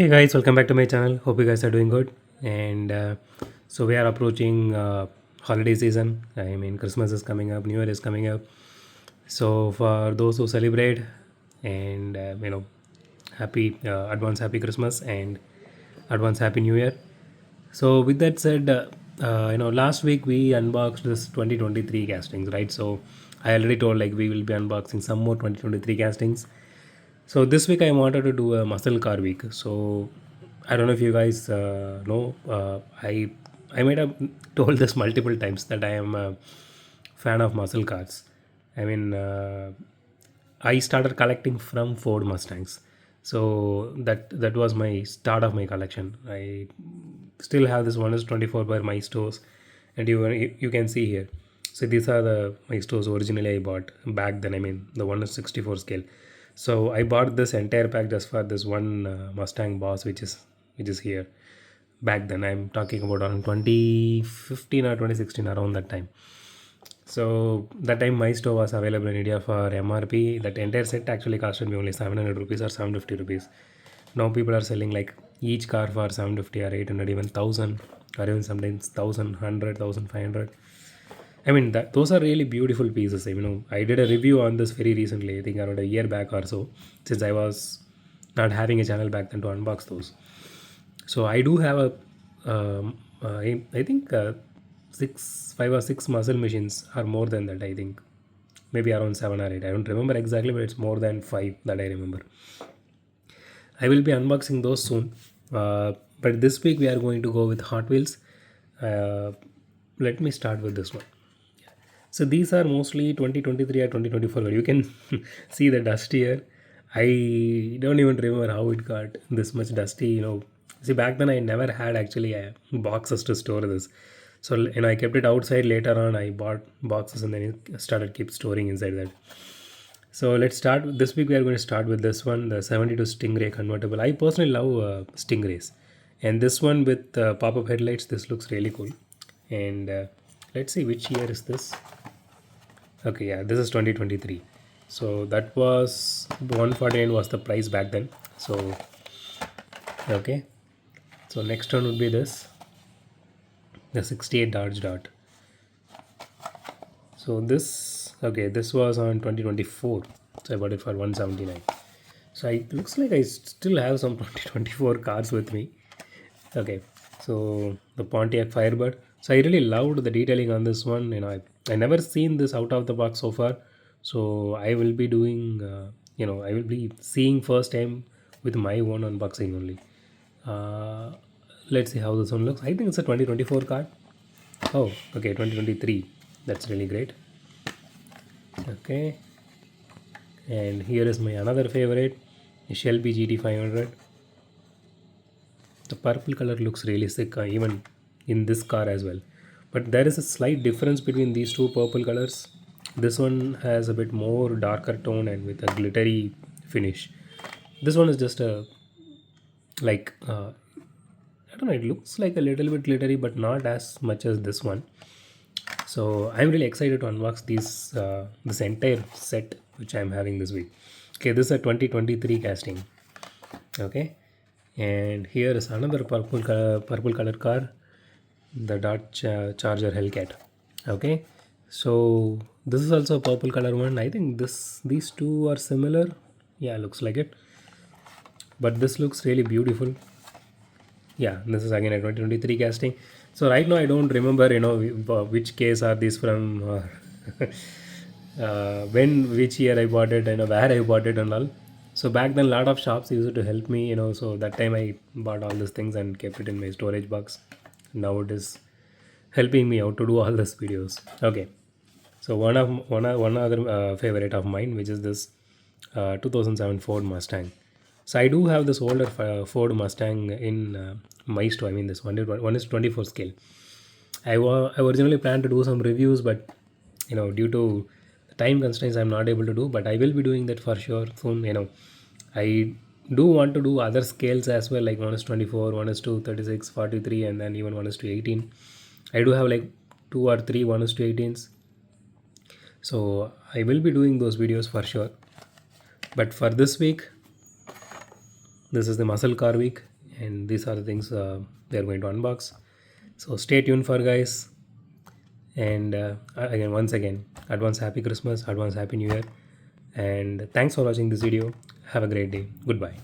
Hey guys, welcome back to my channel. Hope you guys are doing good. And so we are approaching holiday season. I mean, Christmas is coming up, New Year is coming up. So for those who celebrate, and happy advance happy Christmas and advance happy New Year. So with that said, last week we unboxed this 2023 castings, right? So I already told like we will be unboxing some more 2023 castings. So this week I wanted to do a muscle car week. So I don't know if you guys know. I might have told this multiple times that I am a fan of muscle cars. I mean, I started collecting from Ford Mustangs. So that was my start of my collection. I still have this one is 24 by my stores, and you can see here. So these are the my stores originally I bought back then. I mean the one is 64 scale. So I bought this entire pack just for this one Mustang Boss, which is here. Back then, I'm talking about around 2015 or 2016, around that time. So that time my store was available in India for MRP. That entire set actually costed me only 700 rupees or 750 rupees. Now people are selling like each car for 750 or 800, even 1000, or even sometimes 1000, I mean, those are really beautiful pieces. I did a review on this very recently, I think around a year back or so, since I was not having a channel back then to unbox those. So I do have I think five or six muscle machines or more than that. I think maybe around seven or eight. I don't remember exactly, but it's more than five that I remember. I will be unboxing those soon. But this week we are going to go with Hot Wheels. Uh, Let me start with this one. So these are mostly 2023 or 2024. You can see the dust here. I don't even remember how it got this much dusty. See, back then I never had actually boxes to store this. So I kept it outside. Later on, I bought boxes and then it started keep storing inside that. So let's start. This week we are going to start with this one, the 72 Stingray convertible. I personally love Stingrays, and this one with pop-up headlights. This looks really cool. And let's see which year is this. Okay, yeah, this is 2023. So that was 149 was the price back then. So okay, so next one would be this, the 68 Dodge Dart. So this was on 2024. So I bought it for 179. So it looks like I still have some 2024 cars with me. Okay, so the Pontiac Firebird. So I really loved the detailing on this one. I never seen this out of the box so far. So I will be doing, I will be seeing first time with my own unboxing only. Uh, let's see how this one looks. I think it's a 2024 card. Oh, okay, 2023. That's really great. Okay, and here is my another favorite, Shelby GT500. The purple color looks really sick, even in this car as well. But there is a slight difference between these two purple colors. This one has a bit more darker tone and with a glittery finish. This one is just a like I don't know. It looks like a little bit glittery, but not as much as this one. So I'm really excited to unbox this entire set which I'm having this week. Okay, this is a 2023 casting. Okay, and here is another purple color car, the Dodge Charger Hellcat. Okay, so this is also a purple color one. I think these two are similar. Yeah, looks like it, but this looks really beautiful. Yeah, this is again a 2023 casting. So right now I don't remember which case are these from, when which year I bought it and where I bought it and all. So back then a lot of shops used to help me, so that time I bought all these things and kept it in my storage box. Now it is helping me out to do all these videos. Okay, so one other favorite of mine, which is this 2007 Ford Mustang. So I do have this older Ford Mustang in my store. I mean, this one is 24 scale. I originally planned to do some reviews, but due to the time constraints, I'm not able to do. But I will be doing that for sure soon. I do want to do other scales as well, like one is 24, one is to 36, 43, and then even one is to 18. I do have like two or three one is to 18s. So I will be doing those videos for sure. But for this week, this is the muscle car week, and these are the things we are going to unbox. So stay tuned for guys. And again, once again, advance happy Christmas, advance happy new year, and thanks for watching this video. Have a great day. Goodbye.